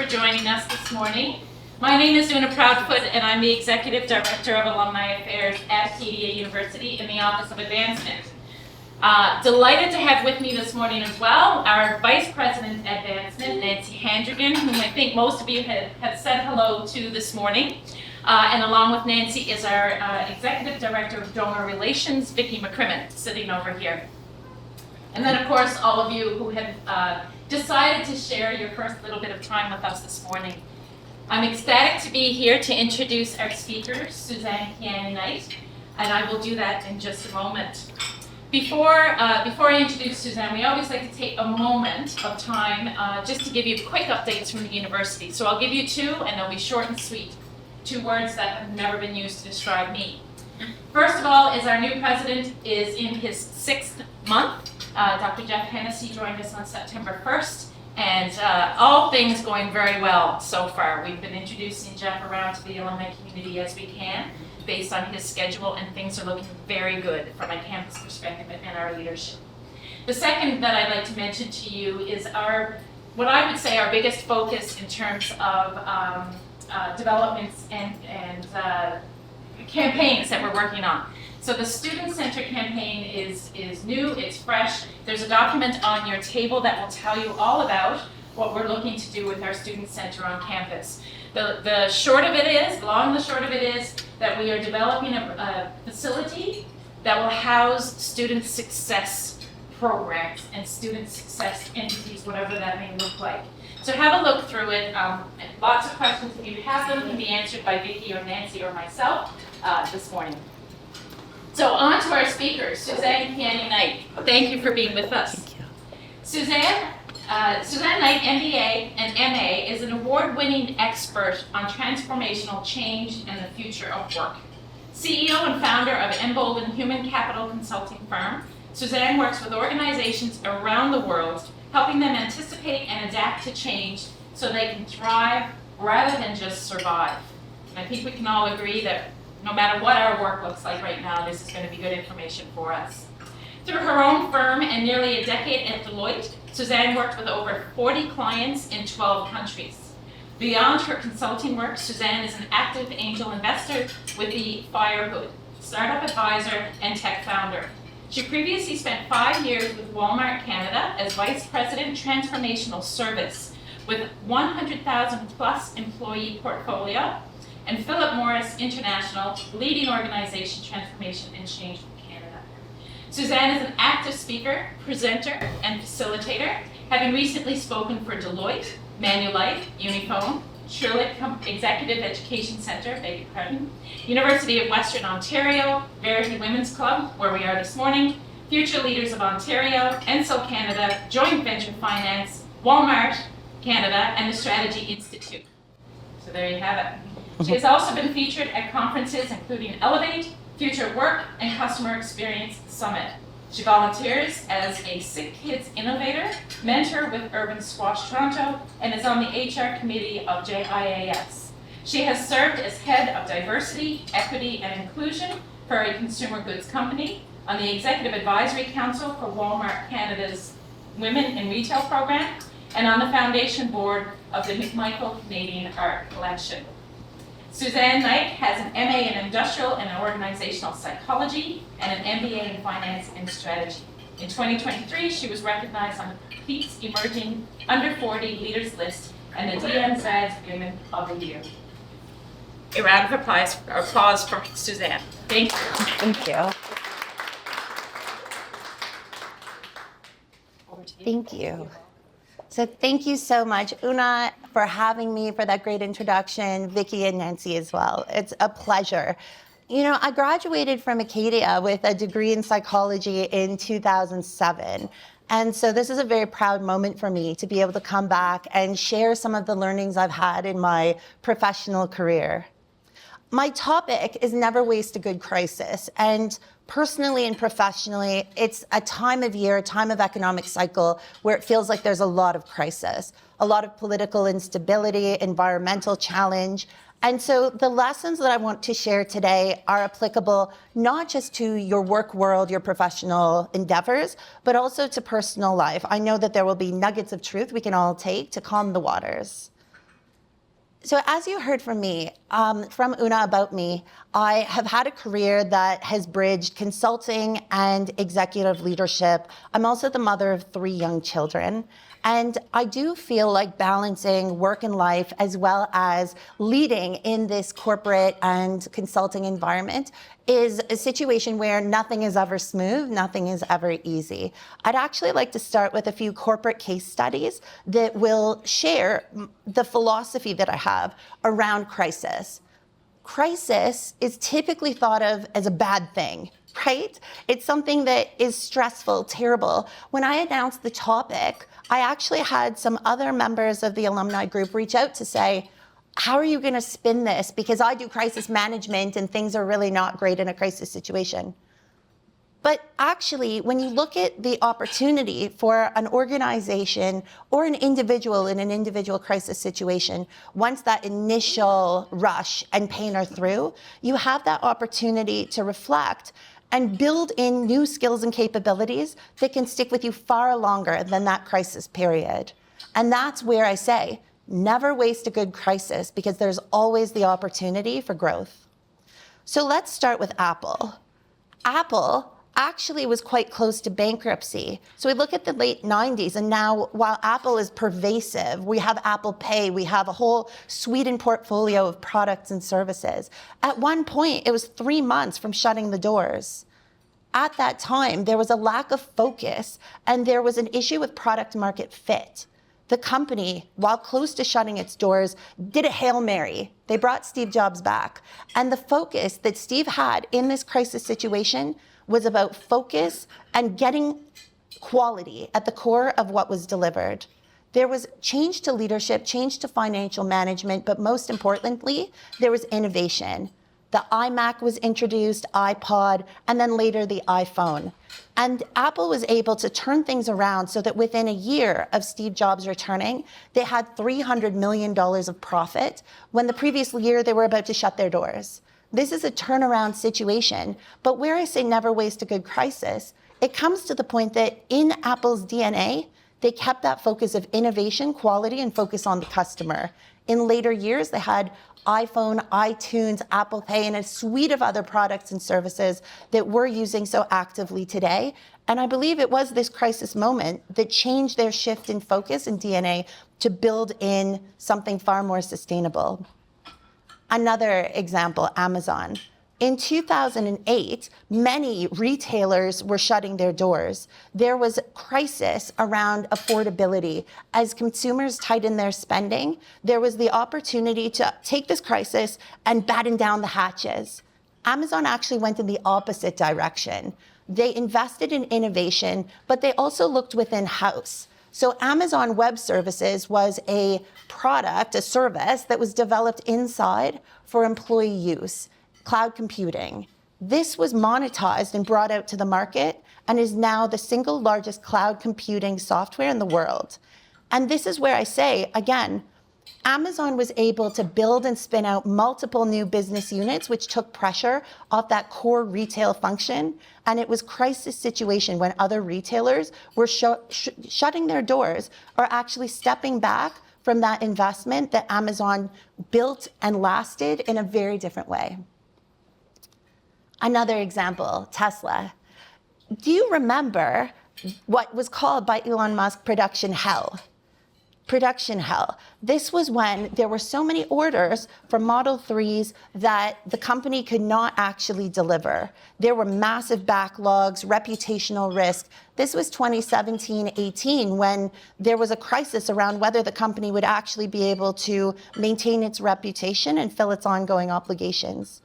for joining us this morning. My name is Una Proudfoot, and I'm the Executive Director of Alumni Affairs at Acadia University in the Office of Advancement. Delighted to have with me this morning as well our Vice President Advancement, Nancy Handrigan, whom I think most of you have said hello to this morning. And along with Nancy is our Executive Director of Donor Relations, Vicki McCrimmon, sitting over here. And then, of course, all of you who have decided to share your first little bit of time with us this morning. I'm ecstatic to be here to introduce our speaker, Suzanne Knight, and I will do that in just a moment. Before I introduce Suzanne, we always like to take a moment of time just to give you quick updates from the university. So I'll give you two, and they'll be short and sweet. Two words that have never been used to describe me. First of all, is our new president is in his 6th month. Dr. Jeff Hennessy joined us on September 1st, and all things going very well so far. We've been introducing Jeff around to the alumni community as we can, based on his schedule, and things are looking very good from a campus perspective and our leadership. The second that I'd like to mention to you is what I would say our biggest focus in terms of developments and campaigns that we're working on. So the Student Center campaign is new, it's fresh. There's a document on your table that will tell you all about what we're looking to do with our Student Center on campus. The long and the short of it is that we are developing a facility that will house student success programs and student success entities, whatever that may look like. So have a look through it. Lots of questions, if you have them, can be answered by Vicki or Nancy or myself this morning. So on to our speakers, Suzanne Knight. Thank you for being with us. Thank you. Suzanne Knight, MBA and MA, is an award-winning expert on transformational change and the future of work. CEO and founder of mBolden human capital consulting firm, Suzanne works with organizations around the world, helping them anticipate and adapt to change so they can thrive rather than just survive. And I think we can all agree that no matter what our work looks like right now, this is going to be good information for us. Through her own firm and nearly a decade at Deloitte, Suzanne worked with over 40 clients in 12 countries. Beyond her consulting work, Suzanne is an active angel investor with the Firehood, startup advisor and tech founder. She previously spent 5 years with Walmart Canada as Vice President Transformational Service with 100,000 plus employee portfolio, and Philip Morris International, leading organization transformation and change in Canada. Suzanne is an active speaker, presenter, and facilitator, having recently spoken for Deloitte, Manulife, Uniphone, Sherlick Executive Education Center, University of Western Ontario, Verity Women's Club, where we are this morning, Future Leaders of Ontario, Ensel Canada, Joint Venture Finance, Walmart Canada, and the Strategy Institute. So there you have it. She has also been featured at conferences including Elevate, Future Work, and Customer Experience Summit. She volunteers as a Sick Kids Innovator, mentor with Urban Squash Toronto, and is on the HR committee of JIAS. She has served as head of diversity, equity, and inclusion for a consumer goods company, on the Executive Advisory Council for Walmart Canada's Women in Retail program, and on the foundation board of the McMichael Canadian Art Collection. Suzanne Knight has an MA in Industrial and Organizational Psychology and an MBA in Finance and Strategy. In 2023, she was recognized on the Pete's Emerging Under 40 Leaders List and the DMZ's Women of the Year. A round of applause for Suzanne. Thank you. Thank you. Thank you. So thank you so much, Una, for having me, for that great introduction, Vicki and Nancy as well. It's a pleasure. You know, I graduated from Acadia with a degree in psychology in 2007. And so this is a very proud moment for me to be able to come back and share some of the learnings I've had in my professional career. My topic is never waste a good crisis. And personally and professionally, it's a time of year, a time of economic cycle where it feels like there's a lot of crisis, a lot of political instability, environmental challenge. And so the lessons that I want to share today are applicable not just to your work world, your professional endeavors, but also to personal life. I know that there will be nuggets of truth we can all take to calm the waters. So as you heard from me, from Una about me, I have had a career that has bridged consulting and executive leadership. I'm also the mother of 3 young children. And I do feel like balancing work and life as well as leading in this corporate and consulting environment is a situation where nothing is ever smooth, nothing is ever easy. I'd actually like to start with a few corporate case studies that will share the philosophy that I have around crisis. Crisis is typically thought of as a bad thing, right? It's something that is stressful, terrible. When I announced the topic, I actually had some other members of the alumni group reach out to say, how are you going to spin this? Because I do crisis management and things are really not great in a crisis situation. But actually, when you look at the opportunity for an organization or an individual in an individual crisis situation, once that initial rush and pain are through, you have that opportunity to reflect and build in new skills and capabilities that can stick with you far longer than that crisis period. And that's where I say, never waste a good crisis because there's always the opportunity for growth. So let's start with Apple. Apple actually was quite close to bankruptcy. So we look at the late 90s, and now while Apple is pervasive, we have Apple Pay, we have a whole suite and portfolio of products and services. At one point, it was 3 months from shutting the doors. At that time, there was a lack of focus, and there was an issue with product market fit. The company, while close to shutting its doors, did a Hail Mary. They brought Steve Jobs back. And the focus that Steve had in this crisis situation was about focus and getting quality at the core of what was delivered. There was change to leadership, change to financial management, but most importantly, there was innovation. The iMac was introduced, iPod, and then later the iPhone. And Apple was able to turn things around so that within a year of Steve Jobs returning, they had $300 million of profit, when the previous year they were about to shut their doors. This is a turnaround situation, but where I say never waste a good crisis, it comes to the point that in Apple's DNA, they kept that focus of innovation, quality, and focus on the customer. In later years, they had iPhone, iTunes, Apple Pay, and a suite of other products and services that we're using so actively today. And I believe it was this crisis moment that changed their shift in focus and DNA to build in something far more sustainable. Another example, Amazon. In 2008, many retailers were shutting their doors. There was crisis around affordability. As consumers tightened their spending, there was the opportunity to take this crisis and batten down the hatches. Amazon actually went in the opposite direction. They invested in innovation, but they also looked within house. So Amazon Web Services was a product, a service that was developed inside for employee use. Cloud computing. This was monetized and brought out to the market and is now the single largest cloud computing software in the world. And this is where I say, again, Amazon was able to build and spin out multiple new business units, which took pressure off that core retail function. And it was crisis situation when other retailers were shutting their doors or actually stepping back from that investment that Amazon built and lasted in a very different way. Another example, Tesla. Do you remember what was called by Elon Musk production hell? Production hell. This was when there were so many orders for Model 3s that the company could not actually deliver. There were massive backlogs, reputational risk. This was 2017-18 when there was a crisis around whether the company would actually be able to maintain its reputation and fill its ongoing obligations.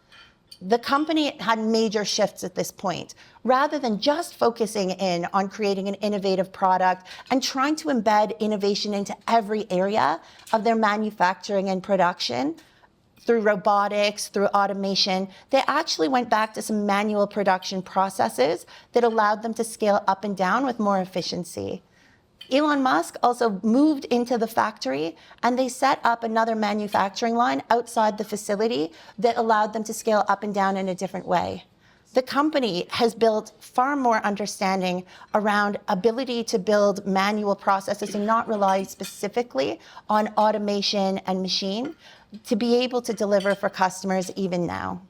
The company had major shifts at this point. Rather than just focusing in on creating an innovative product and trying to embed innovation into every area of their manufacturing and production, through robotics, through automation, they actually went back to some manual production processes that allowed them to scale up and down with more efficiency. Elon Musk also moved into the factory and they set up another manufacturing line outside the facility that allowed them to scale up and down in a different way. The company has built far more understanding around ability to build manual processes and not rely specifically on automation and machine. to be able to deliver for customers even now.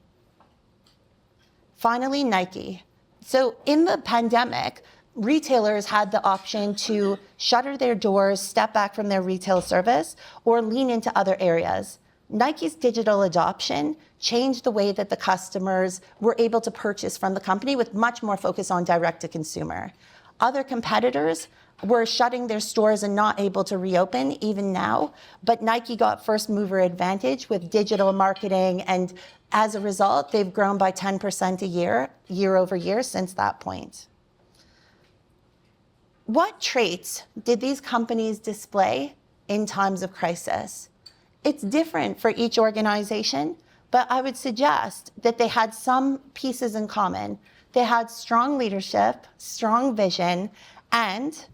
Finally, Nike. So in the pandemic, retailers had the option to shutter their doors, step back from their retail service, or lean into other areas. Nike's digital adoption changed the way that the customers were able to purchase from the company with much more focus on direct to consumer. Other competitors were shutting their stores and not able to reopen even now, but Nike got first mover advantage with digital marketing, and as a result, they've grown by 10% a year over year since that point. What traits did these companies display in times of crisis? It's different for each organization, but I would suggest that they had some pieces in common. They had strong leadership, strong vision, and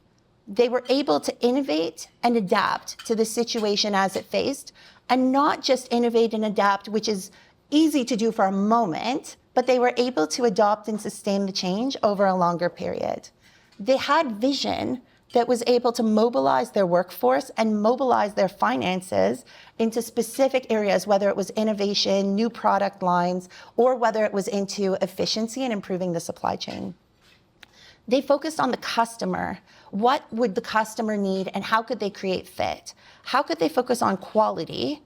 they were able to innovate and adapt to the situation as it faced, and not just innovate and adapt, which is easy to do for a moment, but they were able to adopt and sustain the change over a longer period. They had vision that was able to mobilize their workforce and mobilize their finances into specific areas, whether it was innovation, new product lines, or whether it was into efficiency and improving the supply chain. They focused on the customer. What would the customer need and how could they create fit? How could they focus on quality?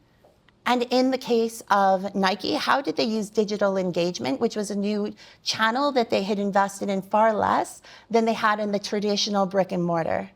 And in the case of Nike, how did they use digital engagement, which was a new channel that they had invested in far less than they had in the traditional brick and mortar?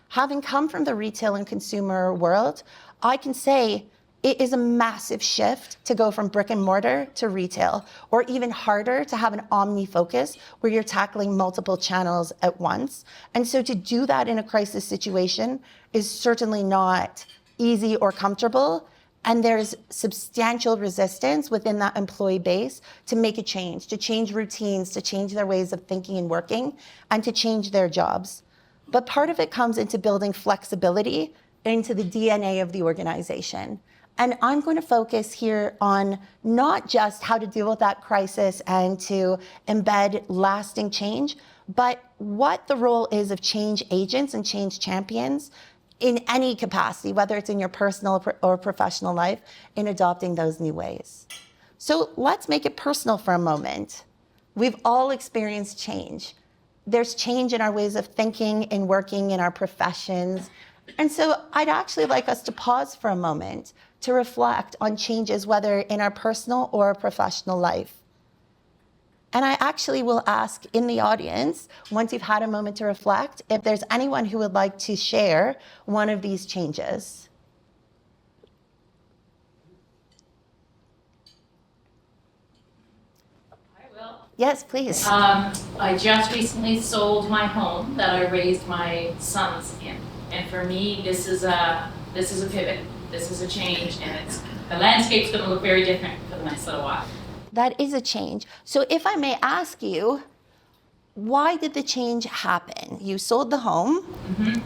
Having come from the retail and consumer world, I can say it is a massive shift to go from brick and mortar to retail, or even harder to have an omni focus where you're tackling multiple channels at once. And so to do that in a crisis situation is certainly not easy or comfortable. And there's substantial resistance within that employee base to make a change, to change routines, to change their ways of thinking and working, and to change their jobs. But part of it comes into building flexibility into the DNA of the organization. And I'm going to focus here on not just how to deal with that crisis and to embed lasting change, but what the role is of change agents and change champions in any capacity, whether it's in your personal or professional life, in adopting those new ways. So let's make it personal for a moment. We've all experienced change. There's change in our ways of thinking, in working, in our professions. And so I'd actually like us to pause for a moment to reflect on changes, whether in our personal or professional life. And I actually will ask in the audience, once you've had a moment to reflect, if there's anyone who would like to share one of these changes. I will. Yes, please. I just recently sold my home that I raised my sons in. And for me, this is a pivot. This is a change, and the landscape's going to look very different for the next little while. That is a change. So if I may ask you, why did the change happen? You sold the home. Mm-hmm.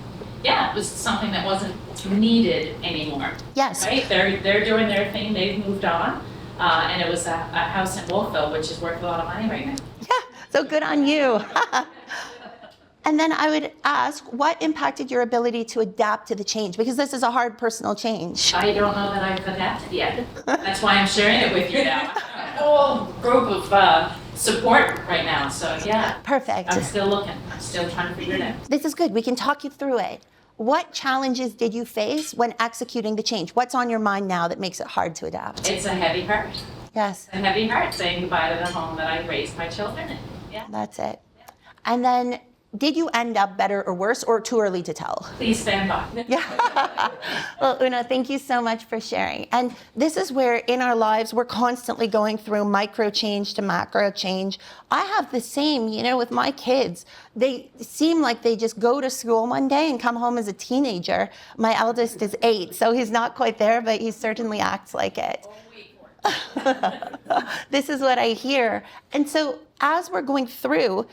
Yeah, it was something that wasn't needed anymore. Yes. Right? They're doing their thing. They've moved on. And it was a house in Wolfville, which is worth a lot of money right now. Yeah, so good on you. And then I would ask, what impacted your ability to adapt to the change? Because this is a hard personal change. I don't know that I've adapted yet. That's why I'm sharing it with you now. A whole group of support right now. So yeah. Perfect. I'm still looking. I'm still trying to figure it out. This is good. We can talk you through it. What challenges did you face when executing the change? What's on your mind now that makes it hard to adapt? It's a heavy heart. Yes. A heavy heart saying goodbye to the home that I raised my children in. Yeah. That's it. And then, did you end up better or worse, or too early to tell? Please stand by. Yeah. Well, Una, thank you so much for sharing. And this is where in our lives, we're constantly going through micro change to macro change. I have the same, with my kids. They seem like they just go to school one day and come home as a teenager. My eldest is 8, so he's not quite there, but he certainly acts like it. This is what I hear. And so as we're going through,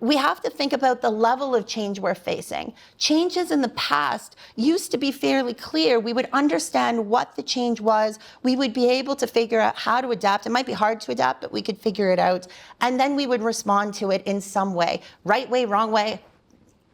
we have to think about the level of change we're facing. Changes in the past used to be fairly clear. We would understand what the change was. We would be able to figure out how to adapt. It might be hard to adapt, but we could figure it out. And then we would respond to it in some way. Right way, wrong way,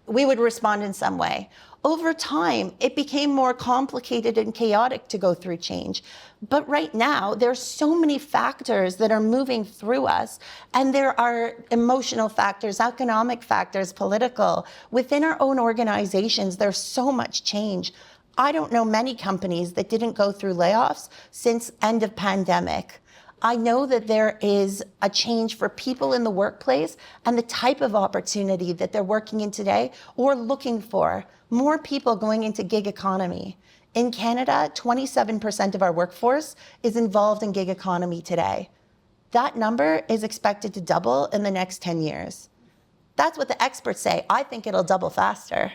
we would respond in some way. Over time, it became more complicated and chaotic to go through change. But right now, there's so many factors that are moving through us, and there are emotional factors, economic factors, political. Within our own organizations, there's so much change. I don't know many companies that didn't go through layoffs since end of pandemic. I know that there is a change for people in the workplace and the type of opportunity that they're working in today or looking for. More people going into gig economy. In Canada, 27% of our workforce is involved in gig economy today. That number is expected to double in the next 10 years. That's what the experts say. I think it'll double faster.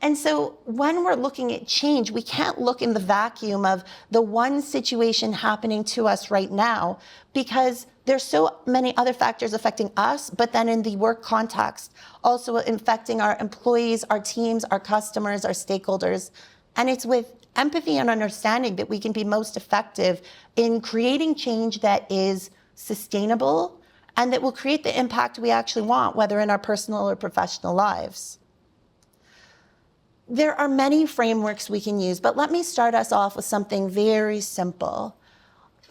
And so when we're looking at change, we can't look in the vacuum of the one situation happening to us right now, because there's so many other factors affecting us, but then in the work context, also affecting our employees, our teams, our customers, our stakeholders. And it's with empathy and understanding that we can be most effective in creating change that is sustainable and that will create the impact we actually want, whether in our personal or professional lives. There are many frameworks we can use, but let me start us off with something very simple.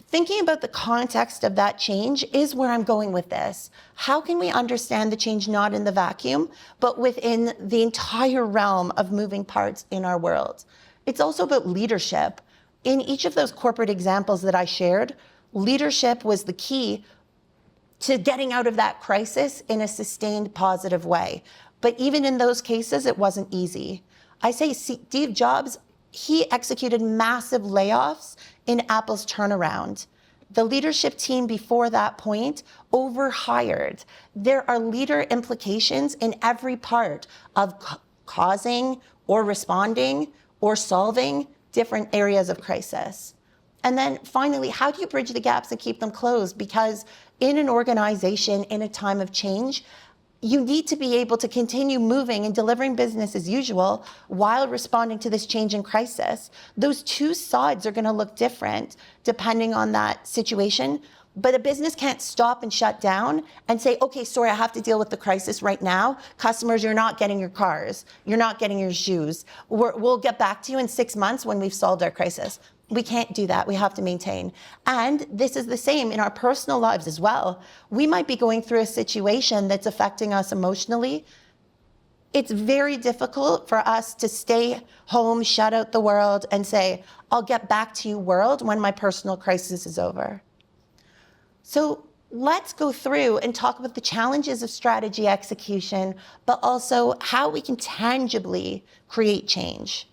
Thinking about the context of that change is where I'm going with this. How can we understand the change not in the vacuum, but within the entire realm of moving parts in our world? It's also about leadership. In each of those corporate examples that I shared, leadership was the key to getting out of that crisis in a sustained positive way. But even in those cases, it wasn't easy. I say Steve Jobs, he executed massive layoffs in Apple's turnaround. The leadership team before that point overhired. There are leader implications in every part of causing or responding or solving different areas of crisis. And then finally, how do you bridge the gaps and keep them closed? Because in an organization, in a time of change, you need to be able to continue moving and delivering business as usual while responding to this change in crisis. Those two sides are going to look different depending on that situation. But a business can't stop and shut down and say, okay, sorry, I have to deal with the crisis right now. Customers, you're not getting your cars. You're not getting your shoes. We'll get back to you in 6 months when we've solved our crisis. We can't do that. We have to maintain. And this is the same in our personal lives as well. We might be going through a situation that's affecting us emotionally. It's very difficult for us to stay home, shut out the world, and say, I'll get back to you, world, when my personal crisis is over. So let's go through and talk about the challenges of strategy execution, but also how we can tangibly create change.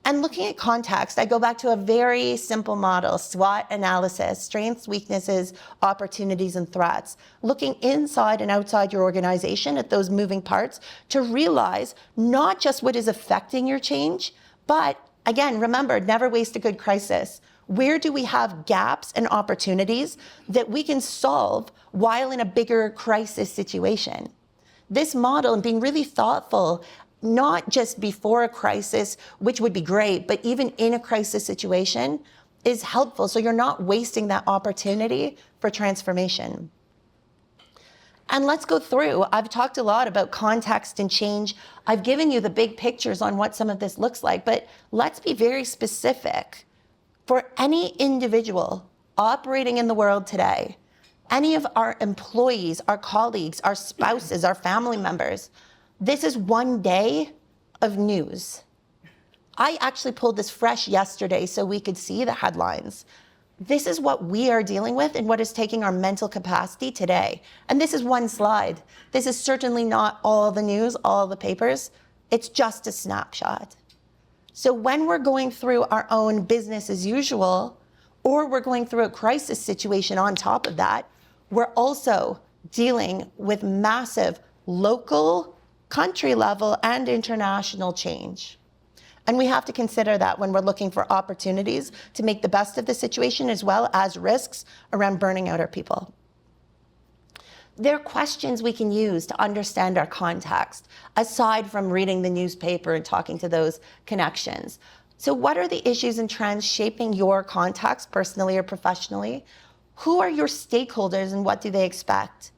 And looking at context, I go back to a very simple model, SWOT analysis, strengths, weaknesses, opportunities, and threats. Looking inside and outside your organization at those moving parts to realize not just what is affecting your change, but again, remember, never waste a good crisis. Where do we have gaps and opportunities that we can solve while in a bigger crisis situation? This model and being really thoughtful, not just before a crisis, which would be great, but even in a crisis situation is helpful. So you're not wasting that opportunity for transformation. And let's go through. I've talked a lot about context and change. I've given you the big pictures on what some of this looks like, but let's be very specific. For any individual operating in the world today, any of our employees, our colleagues, our spouses, our family members, this is one day of news. I actually pulled this fresh yesterday so we could see the headlines. This is what we are dealing with and what is taking our mental capacity today. And this is one slide. This is certainly not all the news, all the papers. It's just a snapshot. So when we're going through our own business as usual, or we're going through a crisis situation on top of that, we're also dealing with massive local, country level, and international change. And we have to consider that when we're looking for opportunities to make the best of the situation as well as risks around burning out our people. There are questions we can use to understand our context, aside from reading the newspaper and talking to those connections. So what are the issues and trends shaping your context, personally or professionally? Who are your stakeholders and what do they expect?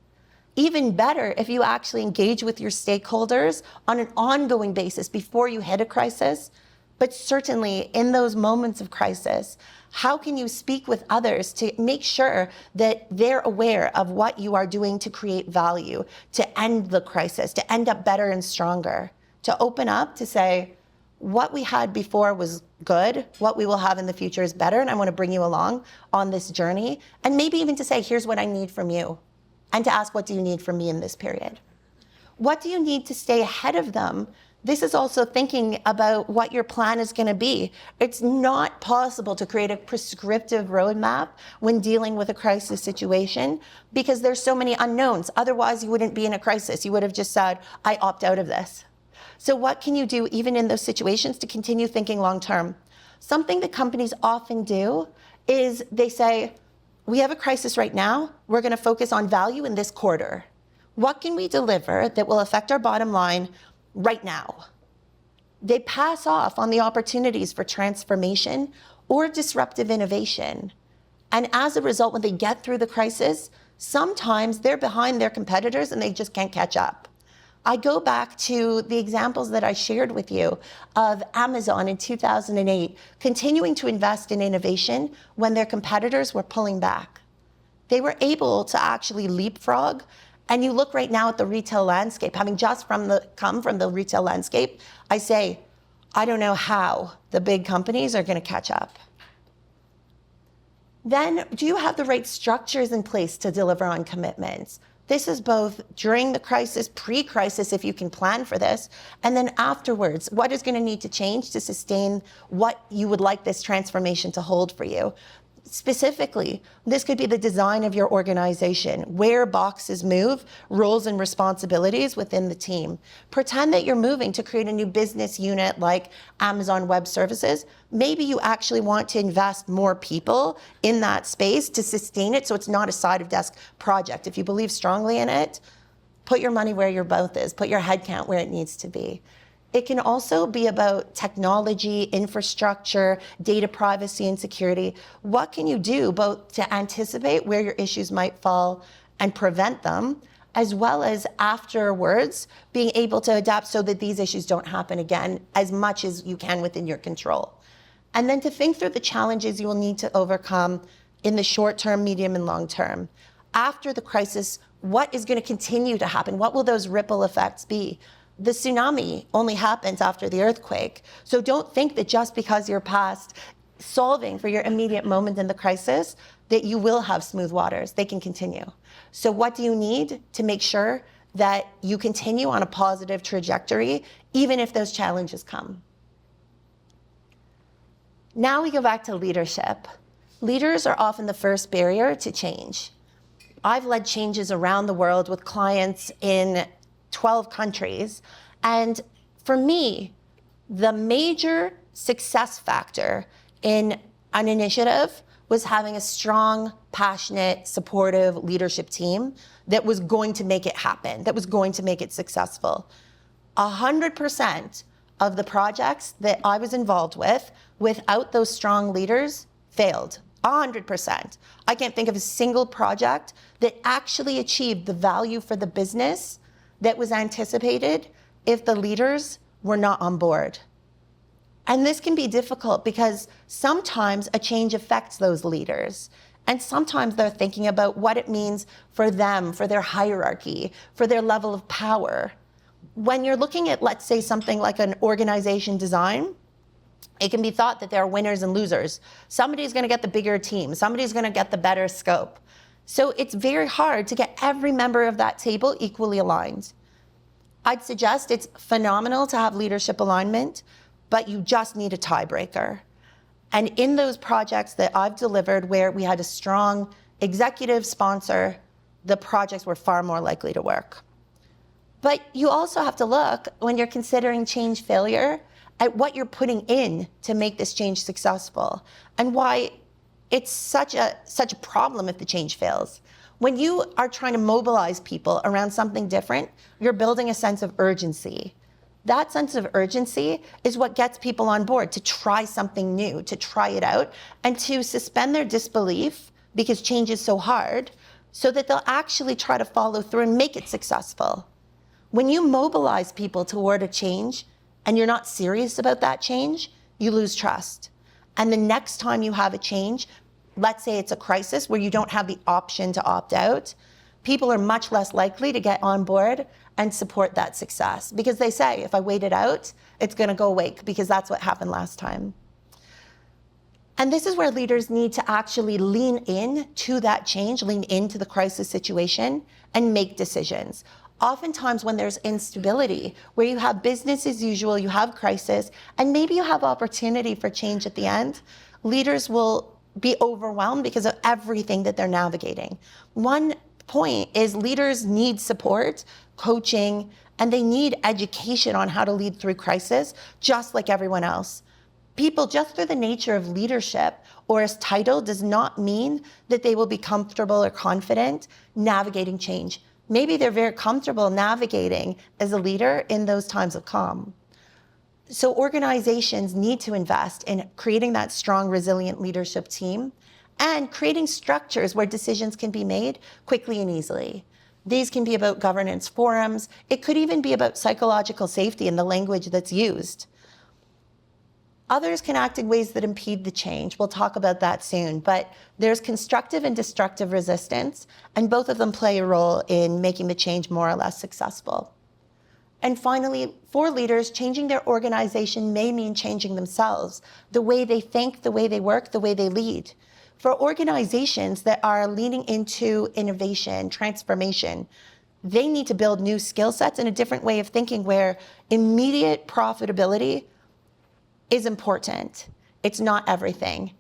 Even better if you actually engage with your stakeholders on an ongoing basis before you hit a crisis, but certainly in those moments of crisis. How can you speak with others to make sure that they're aware of what you are doing to create value, to end the crisis, to end up better and stronger, to open up, to say, what we had before was good, what we will have in the future is better, and I want to bring you along on this journey, and maybe even to say, here's what I need from you, and to ask, what do you need from me in this period? What do you need to stay ahead of them? This is also thinking about what your plan is going to be. It's not possible to create a prescriptive roadmap when dealing with a crisis situation because there's so many unknowns. Otherwise, you wouldn't be in a crisis. You would have just said, I opt out of this. So what can you do even in those situations to continue thinking long term? Something that companies often do is they say, we have a crisis right now. We're going to focus on value in this quarter. What can we deliver that will affect our bottom line right now? They pass off on the opportunities for transformation or disruptive innovation. And as a result, when they get through the crisis, sometimes they're behind their competitors and they just can't catch up. I go back to the examples that I shared with you of Amazon in 2008, continuing to invest in innovation when their competitors were pulling back. They were able to actually leapfrog. And you look right now at the retail landscape, having just come from the retail landscape, I say, I don't know how the big companies are going to catch up. Then, do you have the right structures in place to deliver on commitments? This is both during the crisis, pre-crisis, if you can plan for this, and then afterwards, what is going to need to change to sustain what you would like this transformation to hold for you? Specifically, this could be the design of your organization, where boxes move, roles and responsibilities within the team. Pretend that you're moving to create a new business unit like Amazon Web Services. Maybe you actually want to invest more people in that space to sustain it so it's not a side-of-desk project. If you believe strongly in it, put your money where your mouth is, put your head count where it needs to be. It can also be about technology, infrastructure, data privacy and security. What can you do both to anticipate where your issues might fall and prevent them, as well as afterwards being able to adapt so that these issues don't happen again as much as you can within your control. And then to think through the challenges you will need to overcome in the short term, medium, and long term. After the crisis, what is going to continue to happen? What will those ripple effects be? The tsunami only happens after the earthquake. So don't think that just because you're past solving for your immediate moment in the crisis, that you will have smooth waters. They can continue. So what do you need to make sure that you continue on a positive trajectory, even if those challenges come? Now we go back to leadership. Leaders are often the first barrier to change. I've led changes around the world with clients in 12 countries. And for me, the major success factor in an initiative was having a strong, passionate, supportive leadership team that was going to make it happen, that was going to make it successful. 100% of the projects that I was involved with, without those strong leaders, failed. 100%. I can't think of a single project that actually achieved the value for the business that was anticipated if the leaders were not on board. And this can be difficult because sometimes a change affects those leaders. And sometimes they're thinking about what it means for them, for their hierarchy, for their level of power. When you're looking at, let's say, something like an organization design, it can be thought that there are winners and losers. Somebody's going to get the bigger team. Somebody's going to get the better scope. So it's very hard to get every member of that table equally aligned. I'd suggest it's phenomenal to have leadership alignment, but you just need a tiebreaker. And in those projects that I've delivered where we had a strong executive sponsor, the projects were far more likely to work. But you also have to look, when you're considering change failure, at what you're putting in to make this change successful and why it's such a problem if the change fails. When you are trying to mobilize people around something different, you're building a sense of urgency. That sense of urgency is what gets people on board to try something new, to try it out, and to suspend their disbelief because change is so hard, so that they'll actually try to follow through and make it successful. When you mobilize people toward a change and you're not serious about that change, you lose trust. And the next time you have a change, let's say it's a crisis where you don't have the option to opt out, people are much less likely to get on board and support that success, because they say, if I wait it out, it's going to go away, because that's what happened last time. And this is where leaders need to actually lean in to that change, lean into the crisis situation, and make decisions. Oftentimes when there's instability, where you have business as usual, you have crisis, and maybe you have opportunity for change at the end, leaders will be overwhelmed because of everything that they're navigating. One point is leaders need support, coaching, and they need education on how to lead through crisis, just like everyone else. People, just through the nature of leadership or a title, does not mean that they will be comfortable or confident navigating change. Maybe they're very comfortable navigating as a leader in those times of calm. So organizations need to invest in creating that strong, resilient leadership team and creating structures where decisions can be made quickly and easily. These can be about governance forums. It could even be about psychological safety in the language that's used. Others can act in ways that impede the change. We'll talk about that soon, but there's constructive and destructive resistance, and both of them play a role in making the change more or less successful. And finally, for leaders, changing their organization may mean changing themselves, the way they think, the way they work, the way they lead. For organizations that are leaning into innovation, transformation, they need to build new skill sets and a different way of thinking where immediate profitability is important. It's not everything.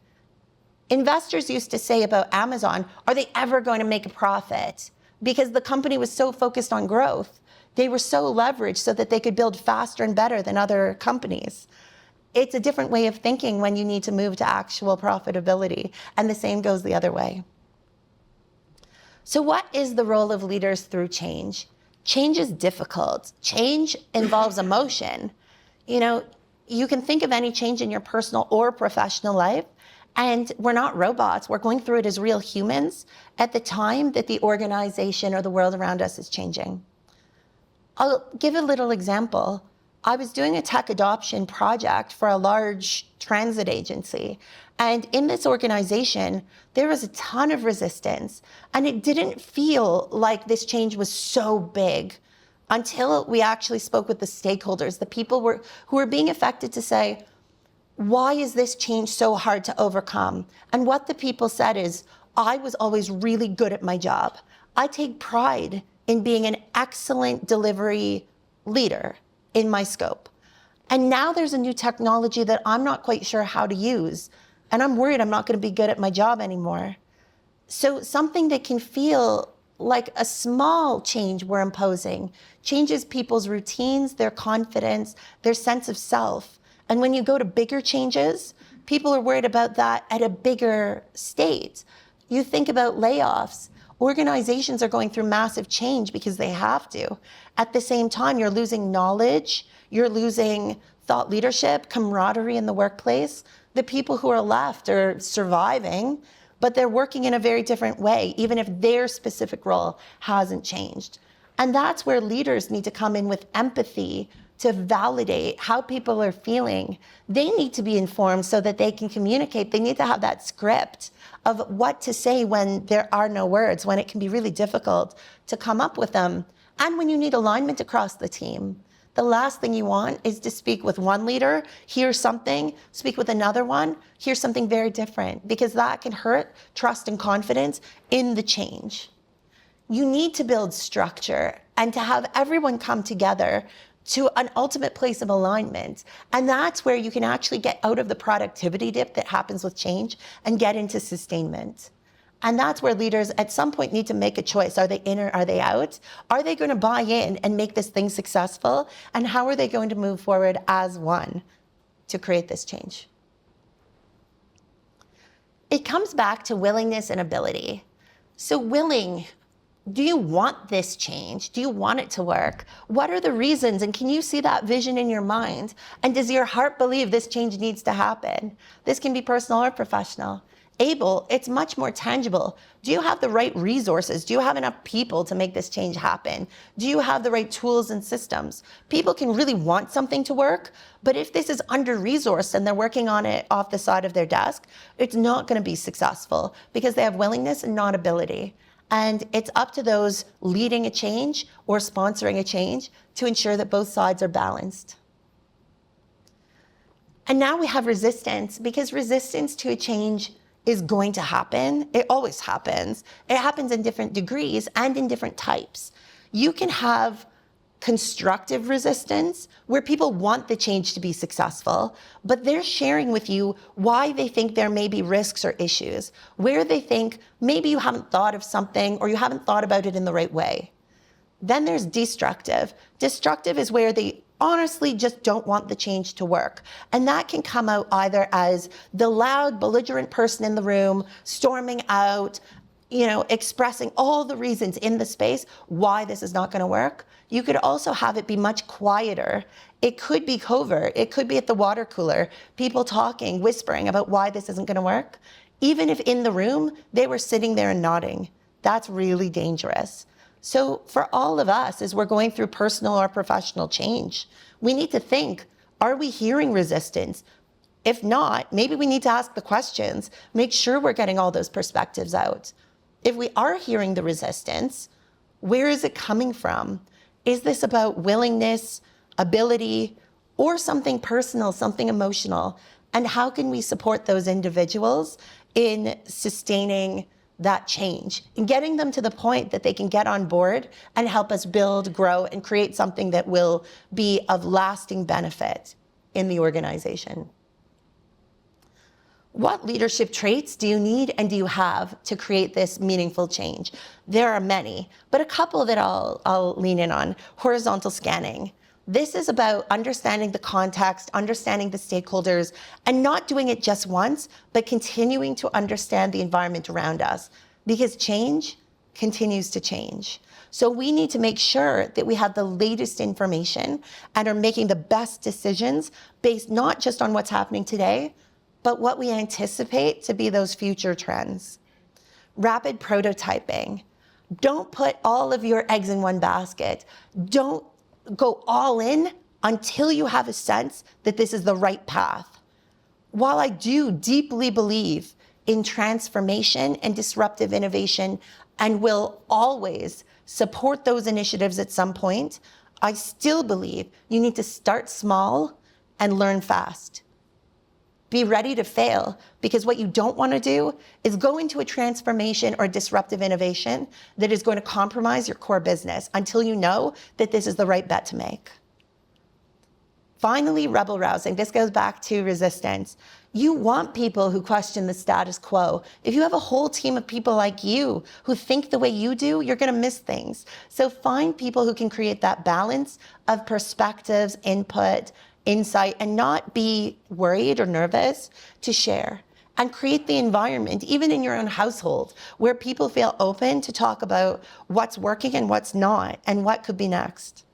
Investors used to say about Amazon, are they ever going to make a profit? Because the company was so focused on growth. They were so leveraged so that they could build faster and better than other companies. It's a different way of thinking when you need to move to actual profitability, and the same goes the other way. So what is the role of leaders through change? Change is difficult. Change involves emotion. You can think of any change in your personal or professional life, and we're not robots. We're going through it as real humans at the time that the organization or the world around us is changing. I'll give a little example. I was doing a tech adoption project for a large transit agency, and in this organization, there was a ton of resistance, and it didn't feel like this change was so big until we actually spoke with the stakeholders, the people who were being affected, to say, why is this change so hard to overcome? And what the people said is, I was always really good at my job. I take pride in being an excellent delivery leader in my scope. And now there's a new technology that I'm not quite sure how to use, and I'm worried I'm not going to be good at my job anymore. So something that can feel like a small change we're imposing changes people's routines, their confidence, their sense of self. And when you go to bigger changes, people are worried about that at a bigger state. You think about layoffs. Organizations are going through massive change because they have to. At the same time, you're losing knowledge, you're losing thought leadership, camaraderie in the workplace. The people who are left are surviving, but they're working in a very different way, even if their specific role hasn't changed. And that's where leaders need to come in with empathy to validate how people are feeling. They need to be informed so that they can communicate. They need to have that script of what to say when there are no words, when it can be really difficult to come up with them, and when you need alignment across the team. The last thing you want is to speak with one leader, hear something, speak with another one, hear something very different, because that can hurt trust and confidence in the change. You need to build structure and to have everyone come together to an ultimate place of alignment. And that's where you can actually get out of the productivity dip that happens with change and get into sustainment. And that's where leaders at some point need to make a choice. Are they in or are they out? Are they going to buy in and make this thing successful? And how are they going to move forward as one to create this change? It comes back to willingness and ability. So willing, do you want this change? Do you want it to work? What are the reasons? And can you see that vision in your mind? And does your heart believe this change needs to happen? This can be personal or professional. able, it's much more tangible. Do you have the right resources? Do you have enough people to make this change happen? Do you have the right tools and systems? People can really want something to work, but if this is under-resourced and they're working on it off the side of their desk, it's not going to be successful because they have willingness and not ability. And it's up to those leading a change or sponsoring a change to ensure that both sides are balanced. And now we have resistance, because resistance to a change is going to happen. It always happens. It happens in different degrees and in different types. You can have constructive resistance where people want the change to be successful, but they're sharing with you why they think there may be risks or issues, where they think maybe you haven't thought of something or you haven't thought about it in the right way. Then there's destructive. Destructive is where they honestly just don't want the change to work. And that can come out either as the loud, belligerent person in the room, storming out, expressing all the reasons in the space why this is not going to work. You could also have it be much quieter. It could be covert. It could be at the water cooler, people talking, whispering about why this isn't going to work. Even if in the room, they were sitting there and nodding. That's really dangerous. So for all of us, as we're going through personal or professional change, we need to think, are we hearing resistance? If not, maybe we need to ask the questions, make sure we're getting all those perspectives out. If we are hearing the resistance, where is it coming from? Is this about willingness, ability, or something personal, something emotional? And how can we support those individuals in sustaining that change and getting them to the point that they can get on board and help us build, grow, and create something that will be of lasting benefit in the organization? What leadership traits do you need and do you have to create this meaningful change? There are many, but a couple that I'll lean in on. Horizontal scanning. This is about understanding the context, understanding the stakeholders, and not doing it just once, but continuing to understand the environment around us, because change continues to change. So we need to make sure that we have the latest information and are making the best decisions based not just on what's happening today, but what we anticipate to be those future trends. Rapid prototyping. Don't put all of your eggs in one basket. Don't go all in until you have a sense that this is the right path. While I do deeply believe in transformation and disruptive innovation and will always support those initiatives at some point, I still believe you need to start small and learn fast. Be ready to fail, because what you don't want to do is go into a transformation or disruptive innovation that is going to compromise your core business until you know that this is the right bet to make. Finally, rebel rousing. This goes back to resistance. You want people who question the status quo. If you have a whole team of people like you who think the way you do, you're going to miss things. So find people who can create that balance of perspectives, input, insight, and not be worried or nervous to share, and create the environment, even in your own household, where people feel open to talk about what's working and what's not, and what could be next.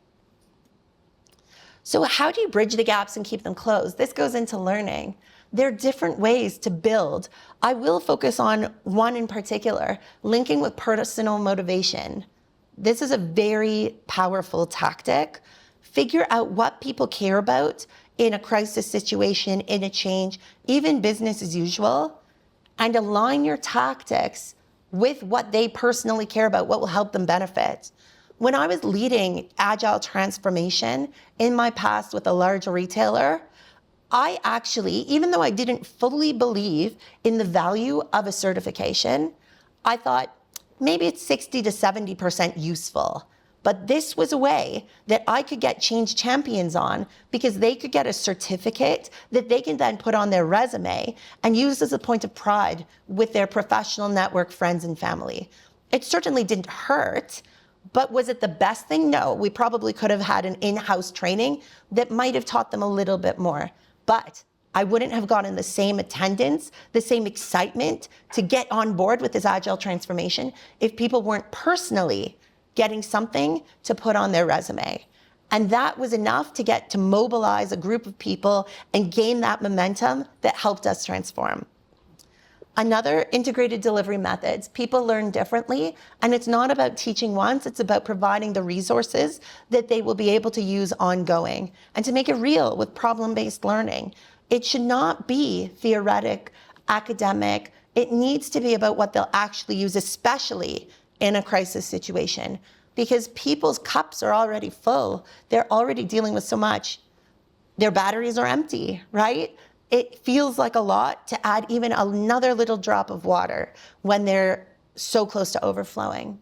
So how do you bridge the gaps and keep them closed? This goes into learning. There are different ways to build. I will focus on one in particular, linking with personal motivation. This is a very powerful tactic. Figure out what people care about in a crisis situation, in a change, even business as usual, and align your tactics with what they personally care about, what will help them benefit. When I was leading agile transformation in my past with a large retailer, I actually, even though I didn't fully believe in the value of a certification, I thought maybe it's 60 to 70% useful. But this was a way that I could get change champions on, because they could get a certificate that they can then put on their resume and use as a point of pride with their professional network, friends, and family. It certainly didn't hurt, but was it the best thing? No, we probably could have had an in-house training that might have taught them a little bit more. But I wouldn't have gotten the same attendance, the same excitement to get on board with this agile transformation if people weren't personally getting something to put on their resume. And that was enough to get to mobilize a group of people and gain that momentum that helped us transform. Another, integrated delivery methods. People learn differently, and it's not about teaching once, it's about providing the resources that they will be able to use ongoing, and to make it real with problem-based learning. It should not be theoretic, academic. It needs to be about what they'll actually use, especially in a crisis situation, because people's cups are already full. They're already dealing with so much. Their batteries are empty, right? It feels like a lot to add even another little drop of water when they're so close to overflowing.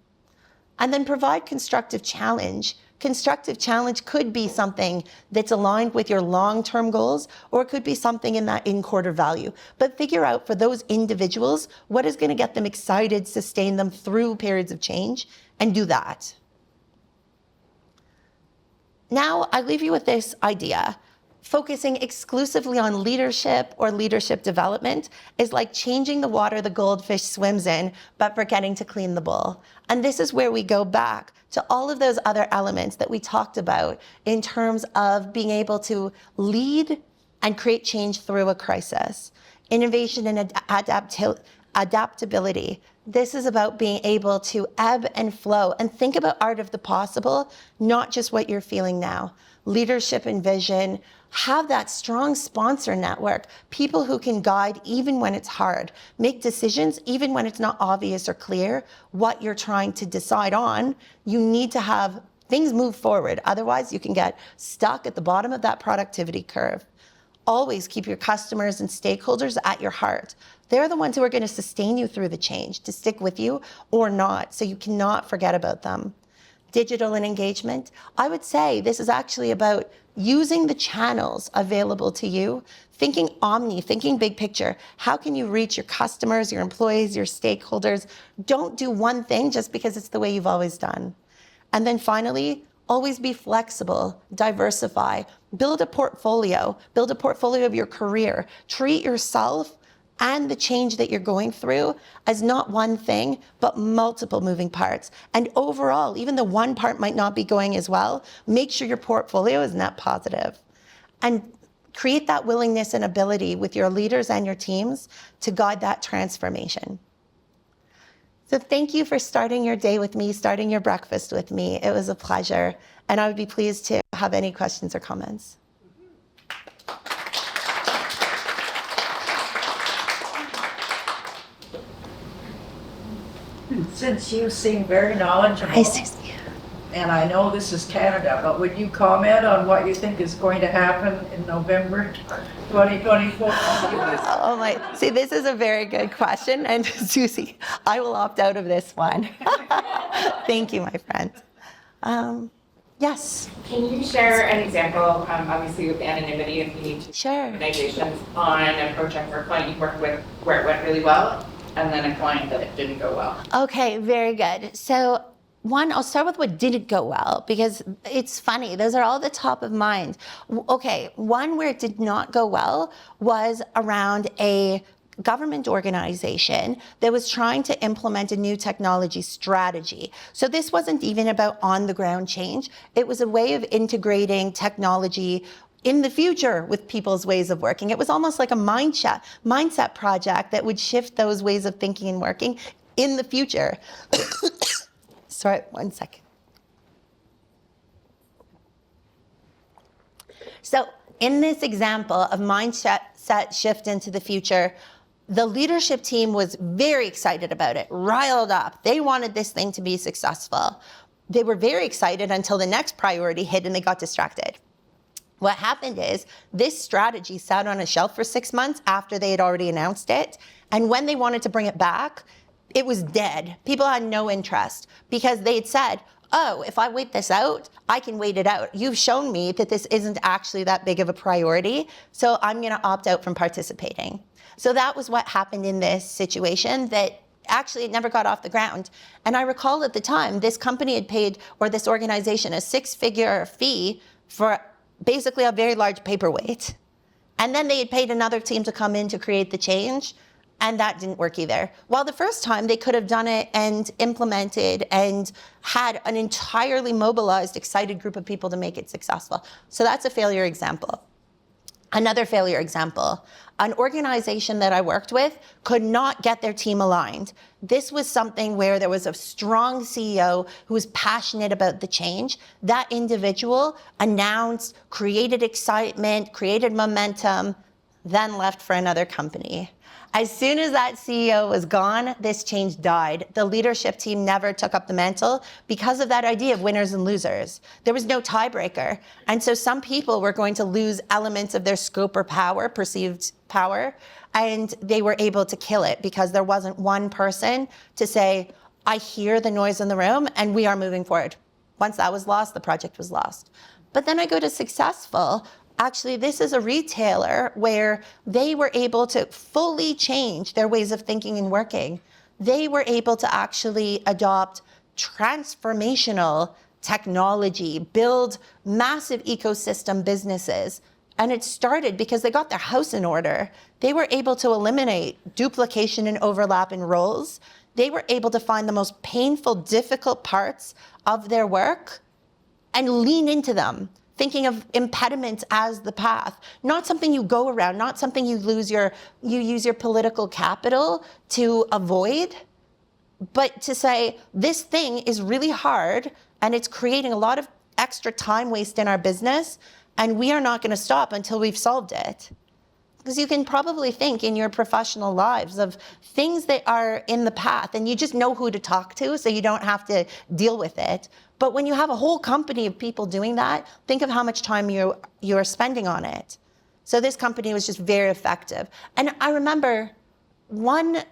And then provide constructive challenge. Constructive challenge could be something that's aligned with your long-term goals, or it could be something in that in-quarter value. But figure out for those individuals what is going to get them excited, sustain them through periods of change, and do that. Now, I leave you with this idea. Focusing exclusively on leadership or leadership development is like changing the water the goldfish swims in, but forgetting to clean the bowl. And this is where we go back to all of those other elements that we talked about in terms of being able to lead and create change through a crisis. Innovation and adaptability. This is about being able to ebb and flow and think about art of the possible, not just what you're feeling now. Leadership and vision. Have that strong sponsor network, people who can guide even when it's hard, make decisions even when it's not obvious or clear what you're trying to decide on. You need to have things move forward. Otherwise, you can get stuck at the bottom of that productivity curve. Always keep your customers and stakeholders at your heart. They're the ones who are going to sustain you through the change, to stick with you or not, so you cannot forget about them. Digital and engagement. I would say this is actually about using the channels available to you, thinking omni, thinking big picture. How can you reach your customers, your employees, your stakeholders? Don't do one thing just because it's the way you've always done. And then finally, always be flexible, diversify, build a portfolio of your career. Treat yourself and the change that you're going through as not one thing, but multiple moving parts. And overall, even though one part might not be going as well, make sure your portfolio is net positive. And create that willingness and ability with your leaders and your teams to guide that transformation. So thank you for starting your day with me, starting your breakfast with me. It was a pleasure. And I would be pleased to have any questions or comments. Since you seem very knowledgeable, Hi, Susie. and I know this is Canada, but would you comment on what you think is going to happen in November 2024? Oh my, see, this is a very good question. And Susie, I will opt out of this one. Thank you, my friend. Yes. Can you share an example, obviously with anonymity if you need to, Sure. organizations on a project or a client you worked with where it went really well, and then a client that it didn't go well? Okay, very good. So one, I'll start with what didn't go well, because it's funny. Those are all the top of mind. Okay, one where it did not go well was around a government organization that was trying to implement a new technology strategy. So this wasn't even about on-the-ground change. It was a way of integrating technology in the future with people's ways of working. It was almost like a mindset project that would shift those ways of thinking and working in the future. Sorry, 1 second. So in this example of mindset shift into the future, the leadership team was very excited about it, riled up. They wanted this thing to be successful. They were very excited until the next priority hit and they got distracted. What happened is this strategy sat on a shelf for 6 months after they had already announced it. And when they wanted to bring it back, it was dead. People had no interest because they had said, oh, if I wait this out, I can wait it out. You've shown me that this isn't actually that big of a priority, so I'm going to opt out from participating. So that was what happened in this situation, that actually it never got off the ground. And I recall at the time, this company had paid, or this organization, a 6-figure fee for basically a very large paperweight. And then they had paid another team to come in to create the change, and that didn't work either. While the first time they could have done it and implemented and had an entirely mobilized, excited group of people to make it successful. So that's a failure example. Another failure example, an organization that I worked with could not get their team aligned. This was something where there was a strong CEO who was passionate about the change. That individual announced, created excitement, created momentum, then left for another company. As soon as that CEO was gone, this change died. The leadership team never took up the mantle because of that idea of winners and losers. There was no tiebreaker. And so some people were going to lose elements of their scope or power, perceived power, and they were able to kill it because there wasn't one person to say, I hear the noise in the room and we are moving forward. Once that was lost, the project was lost. But then I go to successful. Actually, this is a retailer where they were able to fully change their ways of thinking and working. They were able to actually adopt transformational technology, build massive ecosystem businesses. And it started because they got their house in order. They were able to eliminate duplication and overlap in roles. They were able to find the most painful, difficult parts of their work and lean into them, thinking of impediments as the path, not something you go around, not something you use your political capital to avoid, but to say, this thing is really hard and it's creating a lot of extra time waste in our business, and we are not going to stop until we've solved it. Because you can probably think in your professional lives of things that are in the path and you just know who to talk to so you don't have to deal with it. But when you have a whole company of people doing that, think of how much time you're spending on it. So this company was just very effective. And I remember one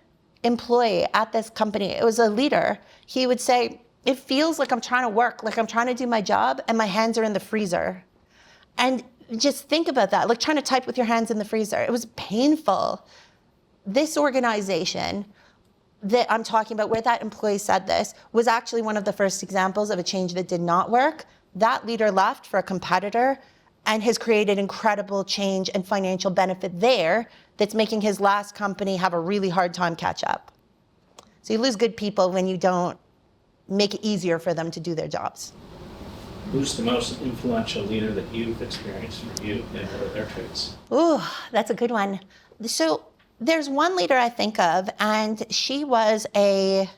employee at this company, it was a leader, he would say, it feels like I'm trying to work, like I'm trying to do my job and my hands are in the freezer. And just think about that, like trying to type with your hands in the freezer. It was painful. This organization that I'm talking about, where that employee said this, was actually one of the first examples of a change that did not work. That leader left for a competitor and has created incredible change and financial benefit there that's making his last company have a really hard time catch up. So you lose good people when you don't make it easier for them to do their jobs. Who's the most influential leader that you've experienced for you and what are their traits? Ooh, that's a good one. So there's one leader I think of, and she was an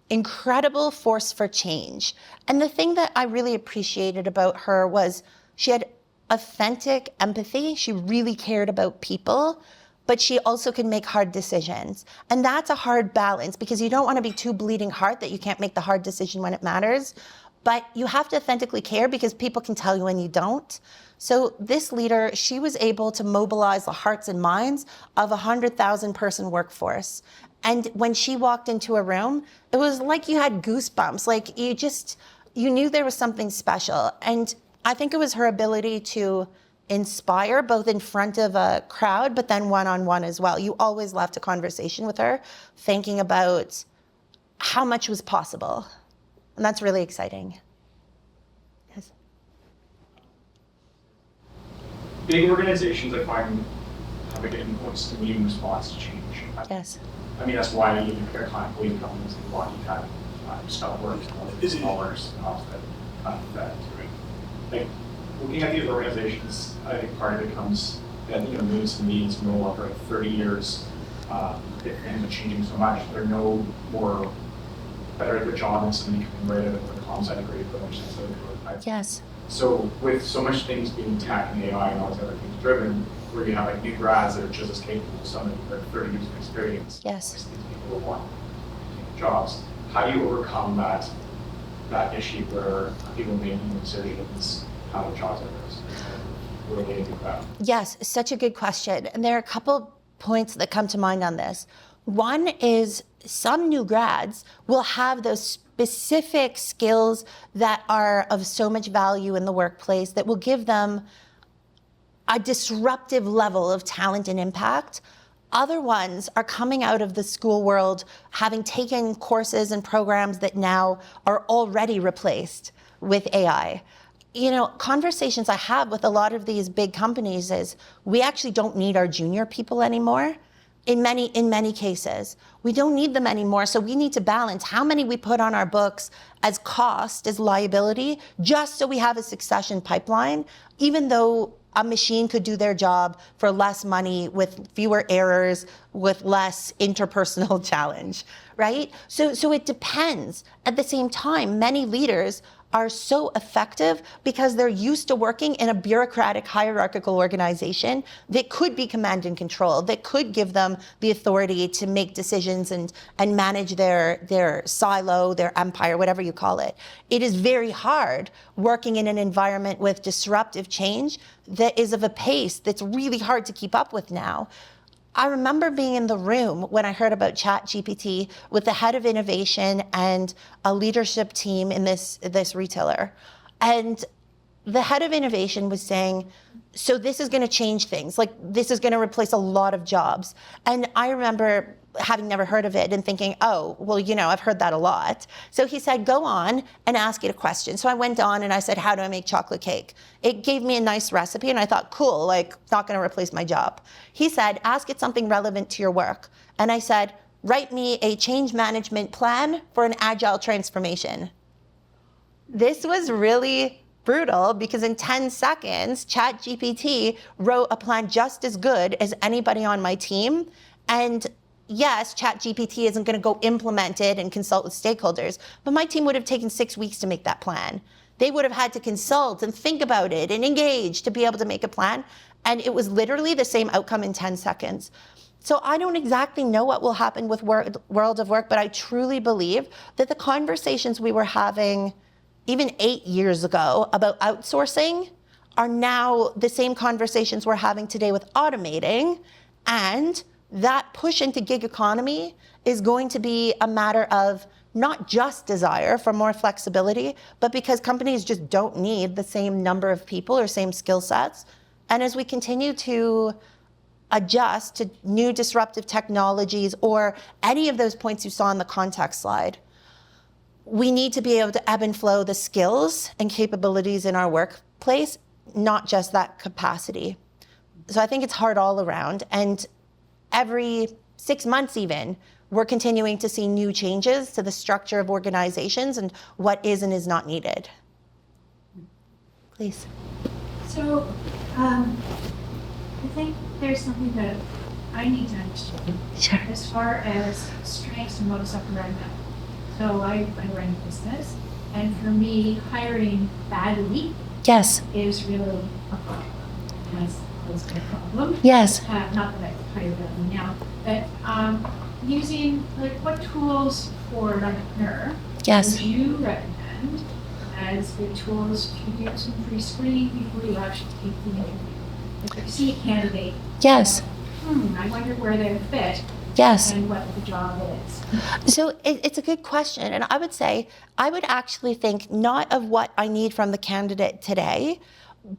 incredible force for change. And the thing that I really appreciated about her was she had authentic empathy. She really cared about people, but she also could make hard decisions. And that's a hard balance because you don't want to be too bleeding heart that you can't make the hard decision when it matters. But you have to authentically care because people can tell you when you don't. So this leader, she was able to mobilize the hearts and minds of a 100,000 person workforce. And when she walked into a room, it was like you had goosebumps. Like you knew there was something special. And I think it was her ability to inspire both in front of a crowd, but then one-on-one as well. You always left a conversation with her thinking about how much was possible. And that's really exciting. Yes. Big organizations, I find, have a good influence to immune response to change. Yes. I mean, that's why even care client believe companies like Lockheed had stop work, dollars that to it. Like, looking at these organizations, I think part of it comes that, news and meetings no longer 30 years, and changing so much. They're no more better at their job than somebody coming right out of the comms integrated village. Yes. So with so much things being tech and AI and all these other things driven, where you have like new grads that are just as capable as somebody with 30 years of experience. Yes. These people who want to take jobs. How do you overcome that issue where people making decisions how the jobs are what are they going to do about? Yes, such a good question. And there are a couple points that come to mind on this. One is some new grads will have those specific skills that are of so much value in the workplace that will give them a disruptive level of talent and impact. Other ones are coming out of the school world having taken courses and programs that now are already replaced with AI. Conversations I have with a lot of these big companies is we actually don't need our junior people anymore. In many cases, we don't need them anymore. So we need to balance how many we put on our books as cost, as liability, just so we have a succession pipeline, even though a machine could do their job for less money, with fewer errors, with less interpersonal challenge, right? So it depends. At the same time, many leaders are so effective because they're used to working in a bureaucratic, hierarchical organization that could be command and control, that could give them the authority to make decisions and manage their silo, their empire, whatever you call it. It is very hard working in an environment with disruptive change that is of a pace that's really hard to keep up with now. I remember being in the room when I heard about ChatGPT with the head of innovation and a leadership team in this retailer. And the head of innovation was saying, so this is going to change things. Like, this is going to replace a lot of jobs. And I remember having never heard of it and thinking, oh, well, I've heard that a lot. So he said, go on and ask it a question. So I went on and I said, how do I make chocolate cake? It gave me a nice recipe and I thought, cool, like, not going to replace my job. He said, ask it something relevant to your work. And I said, write me a change management plan for an agile transformation. This was really brutal because in 10 seconds, ChatGPT wrote a plan just as good as anybody on my team. And yes, ChatGPT isn't going to go implement it and consult with stakeholders, but my team would have taken 6 weeks to make that plan. They would have had to consult and think about it and engage to be able to make a plan. And it was literally the same outcome in 10 seconds. So I don't exactly know what will happen with World of Work, but I truly believe that the conversations we were having even 8 years ago about outsourcing are now the same conversations we're having today with automating. And that push into gig economy is going to be a matter of not just desire for more flexibility, but because companies just don't need the same number of people or same skill sets. And as we continue to adjust to new disruptive technologies or any of those points you saw in the context slide, we need to be able to ebb and flow the skills and capabilities in our workplace, not just that capacity. So I think it's hard all around. And every 6 months even, we're continuing to see new changes to the structure of organizations and what is and is not needed. Please. So, I think there's something that I need to understand. Sure. As far as strengths and modus operandi. So I run a business, and for me, hiring badly Yes. is really a problem. That's a problem. Yes. Not that I hire badly now, but using, like, what tools for an entrepreneur Yes. would you recommend as good tools to do some pre-screening before you actually take the interview? If you see a candidate, Yes. I wonder where they fit Yes. and what the job is. So it's a good question. And I would say, I would actually think not of what I need from the candidate today,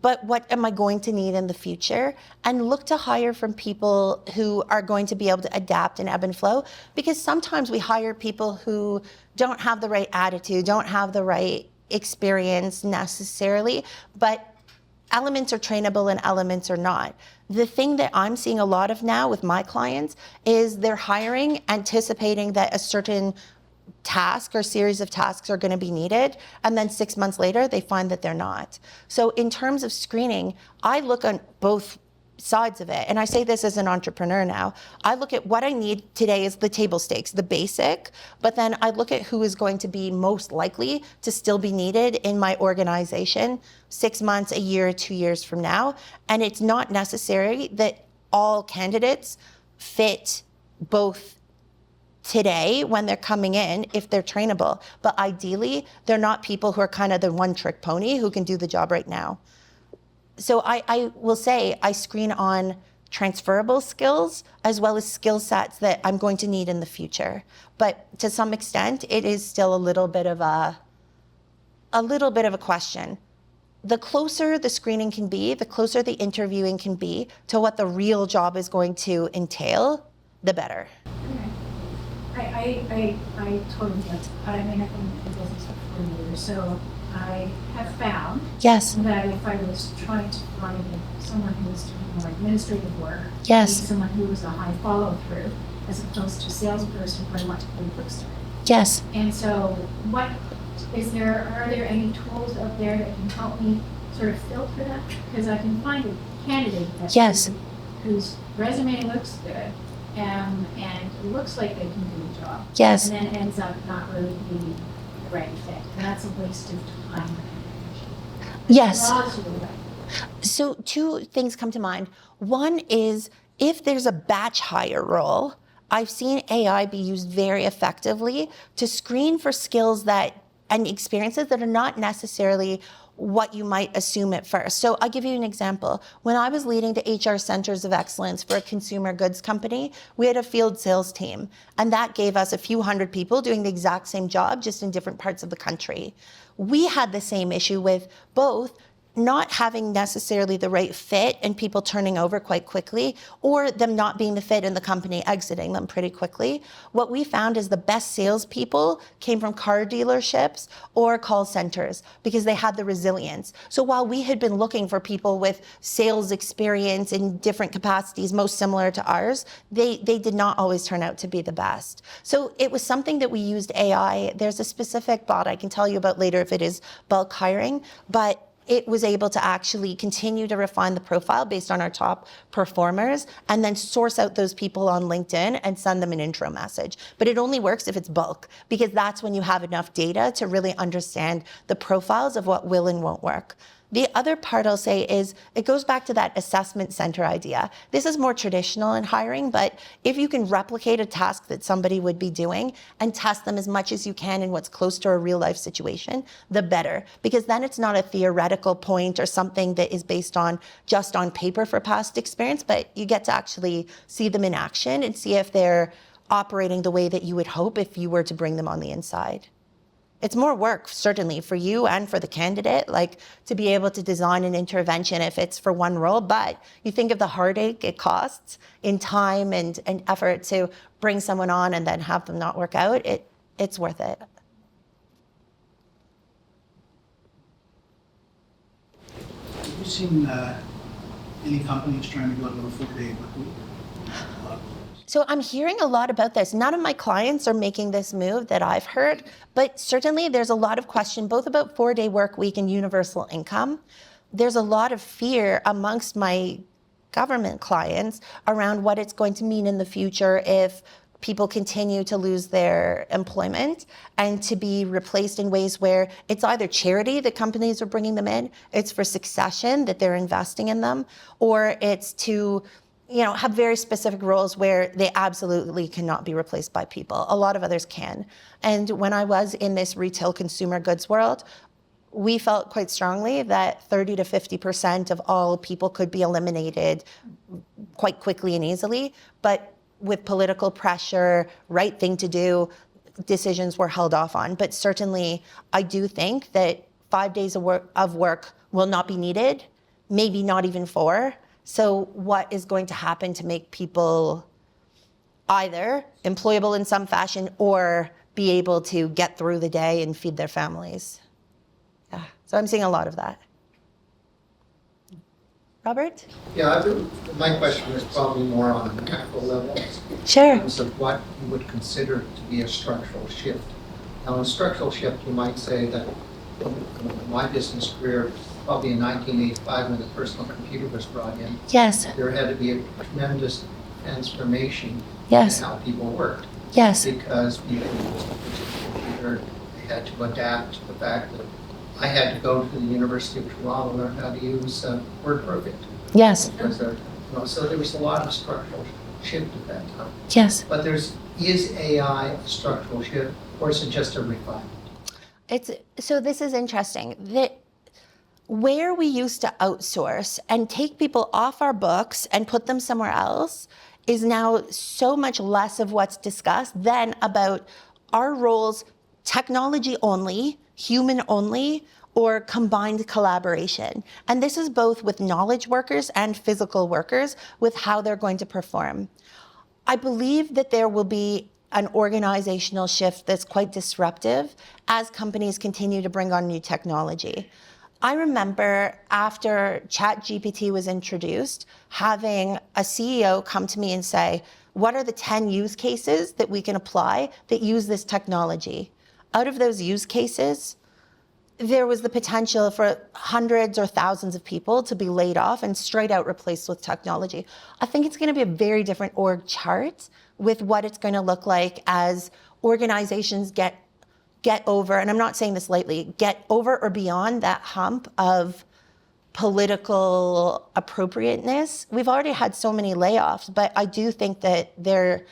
but what am I going to need in the future? And look to hire from people who are going to be able to adapt and ebb and flow. Because sometimes we hire people who don't have the right attitude, don't have the right experience necessarily, but elements are trainable and elements are not. The thing that I'm seeing a lot of now with my clients is they're hiring, anticipating that a certain task or series of tasks are going to be needed, and then 6 months later they find that they're not. So in terms of screening, I look on both sides of it, and I say this as an entrepreneur now. I look at what I need today is the table stakes, the basic, but then I look at who is going to be most likely to still be needed in my organization 6 months, a year, 2 years from now. And it's not necessary that all candidates fit both today when they're coming in if they're trainable. But ideally, they're not people who are kind of the one-trick pony who can do the job right now. So I will say I screen on transferable skills as well as skill sets that I'm going to need in the future. But to some extent, it is still a little bit of a question. The closer the screening can be, the closer the interviewing can be to what the real job is going to entail, the better. I totally get it. I mean, I've been in business for 4 years, so I have found Yes. that if I was trying to find someone who was doing more administrative work, Yes. maybe someone who was a high follow-through, as opposed to a salesperson who I want to do quick start. Yes. And so, are there any tools out there that can help me sort of filter that? Because I can find a candidate that's Yes. whose resume looks good, and it looks like they can do the job. Yes. And then ends up not really being the right fit. And that's a waste of time. Yes. Laws are the right. So two things come to mind. One is if there's a batch hire role, I've seen AI be used very effectively to screen for skills that and experiences that are not necessarily what you might assume at first. So I'll give you an example. When I was leading the HR Centers of Excellence for a consumer goods company, we had a field sales team, and that gave us a few hundred people doing the exact same job, just in different parts of the country. We had the same issue with both not having necessarily the right fit and people turning over quite quickly, or them not being the fit and the company exiting them pretty quickly. What we found is the best salespeople came from car dealerships or call centers because they had the resilience. So while we had been looking for people with sales experience in different capacities, most similar to ours, they did not always turn out to be the best. So it was something that we used AI. There's a specific bot I can tell you about later if it is bulk hiring, but it was able to actually continue to refine the profile based on our top performers and then source out those people on LinkedIn and send them an intro message. But it only works if it's bulk, because that's when you have enough data to really understand the profiles of what will and won't work. The other part I'll say is it goes back to that assessment center idea. This is more traditional in hiring, but if you can replicate a task that somebody would be doing and test them as much as you can in what's close to a real life situation, the better. Because then it's not a theoretical point or something that is based on just on paper for past experience, but you get to actually see them in action and see if they're operating the way that you would hope if you were to bring them on the inside. It's more work, certainly, for you and for the candidate, like to be able to design an intervention if it's for one role, but you think of the heartache it costs in time and effort to bring someone on and then have them not work out, it's worth it. Have you seen any companies trying to go to a 4-day work week? So I'm hearing a lot about this. None of my clients are making this move that I've heard, but certainly there's a lot of question both about 4-day work week and universal income. There's a lot of fear amongst my government clients around what it's going to mean in the future if people continue to lose their employment and to be replaced in ways where it's either charity that companies are bringing them in, it's for succession that they're investing in them, or it's to have very specific roles where they absolutely cannot be replaced by people. A lot of others can. And when I was in this retail consumer goods world, we felt quite strongly that 30 to 50% of all people could be eliminated quite quickly and easily. But with political pressure, right thing to do, decisions were held off on. But certainly, I do think that 5 days of work will not be needed, maybe not even 4. So what is going to happen to make people either employable in some fashion or be able to get through the day and feed their families? Yeah, so I'm seeing a lot of that. Robert? Yeah, my question is probably more on a macro level. Sure. In terms of what you would consider to be a structural shift. Now, a structural shift, you might say that in my business career, probably in 1985 when the personal computer was brought in, Yes. there had to be a tremendous transformation Yes. in how people worked. Yes. Because people used the computer, they had to adapt to the fact that I had to go to the University of Toronto and learn how to use WordPerfect. Yes. Because so there was a lot of structural shift at that time. Yes. But is AI a structural shift, or is it just a refinement? So this is interesting. Where we used to outsource and take people off our books and put them somewhere else is now so much less of what's discussed than about our roles, technology only, human only, or combined collaboration. And this is both with knowledge workers and physical workers with how they're going to perform. I believe that there will be an organizational shift that's quite disruptive as companies continue to bring on new technology. I remember after ChatGPT was introduced, having a CEO come to me and say, what are the 10 use cases that we can apply that use this technology? Out of those use cases, there was the potential for hundreds or thousands of people to be laid off and straight out replaced with technology. I think it's going to be a very different org chart with what it's going to look like as organizations get over, and I'm not saying this lightly, get over or beyond that hump of political appropriateness. We've already had so many layoffs, but I do think that there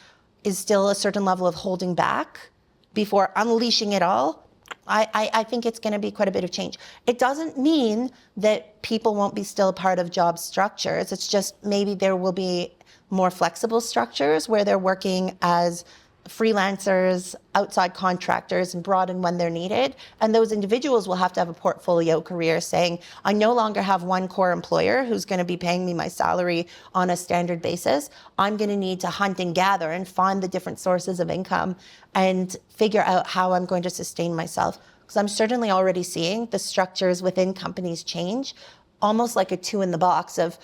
is still a certain level of holding back before unleashing it all. I think it's going to be quite a bit of change. It doesn't mean that people won't be still part of job structures. It's just maybe there will be more flexible structures where they're working as freelancers, outside contractors, and brought in when they're needed. And those individuals will have to have a portfolio career saying, I no longer have one core employer who's going to be paying me my salary on a standard basis. I'm going to need to hunt and gather and find the different sources of income and figure out how I'm going to sustain myself. Because I'm certainly already seeing the structures within companies change, almost like a two in the box of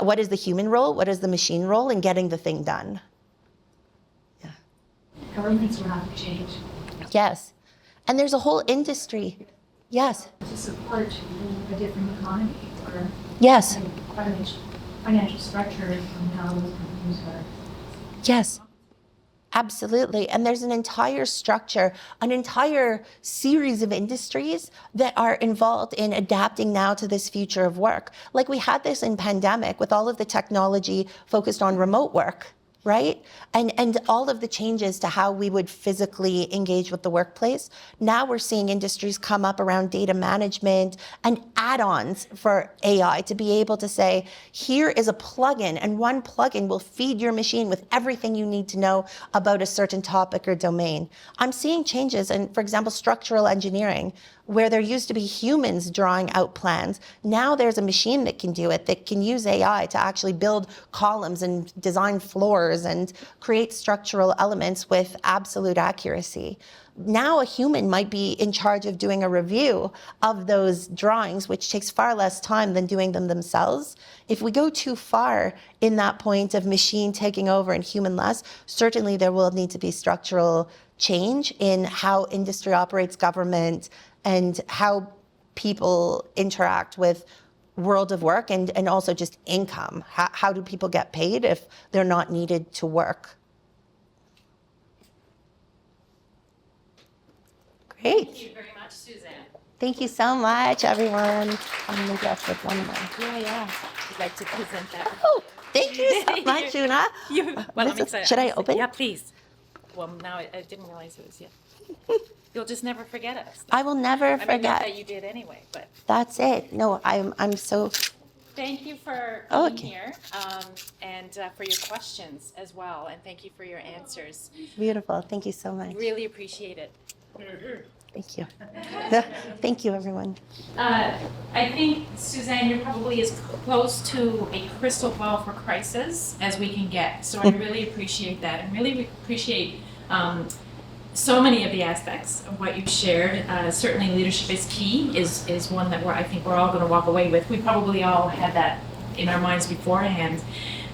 what is the human role, what is the machine role, and getting the thing done. Governments will have to change Yes. And there's a whole industry. Yes. to support a different economy or Yes. financial structure and how those companies are. Yes. Absolutely. And there's an entire structure, an entire series of industries that are involved in adapting now to this future of work. Like we had this in pandemic with all of the technology focused on remote work, right? And all of the changes to how we would physically engage with the workplace. Now we're seeing industries come up around data management and add-ons for AI to be able to say, here is a plugin, and one plugin will feed your machine with everything you need to know about a certain topic or domain. I'm seeing changes in, for example, structural engineering, where there used to be humans drawing out plans. Now there's a machine that can do it, that can use AI to actually build columns and design floors and create structural elements with absolute accuracy. Now a human might be in charge of doing a review of those drawings, which takes far less time than doing them themselves. If we go too far in that point of machine taking over and human less, certainly there will need to be structural change in how industry operates, government, and how people interact with world of work and also just income. How do people get paid if they're not needed to work? Great. Thank you very much, Suzanne. Thank you so much, everyone. I'm going to guess with one more. Yeah. I'd like to present that. Oh, thank you so much, Una. Well, I'm excited. Should I open? Yeah, please. Well, now I didn't realize it was you. You'll just never forget us. I will never I mean, not forget. that you did anyway, but That's it. No, I'm so. thank you for Oh, being okay. here and for your questions as well. And thank you for your answers. Beautiful. Thank you so much. Really appreciate it. Thank you. Thank you, everyone. I think, Suzanne, you're probably as close to a crystal ball for crisis as we can get. So I really appreciate that and really appreciate so many of the aspects of what you've shared. Certainly leadership is key is one that I think we're all going to walk away with. We probably all had that in our minds beforehand.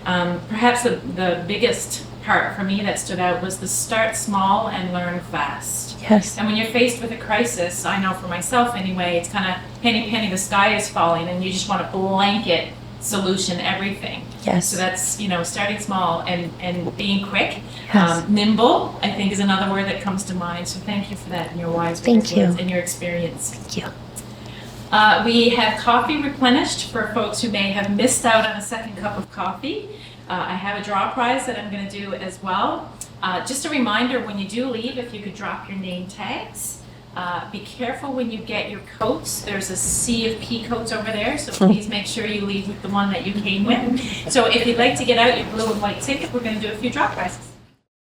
Perhaps the biggest part for me that stood out was the start small and learn fast. Yes. And when you're faced with a crisis, I know for myself anyway, it's kind of penny, the sky is falling, and you just want to blanket solution everything. Yes. So that's, starting small and being quick. Yes. Nimble, I think, is another word that comes to mind. So thank you for that and your wise Thank you. words and your experience. Thank you. We have coffee replenished for folks who may have missed out on a second cup of coffee. I have a draw prize that I'm going to do as well. Just a reminder, when you do leave, if you could drop your name tags. Be careful when you get your coats. There's a sea of pea coats over there, so please make sure you leave with the one that you came with. So if you'd like to get out your blue and white ticket, we're going to do a few draw prizes.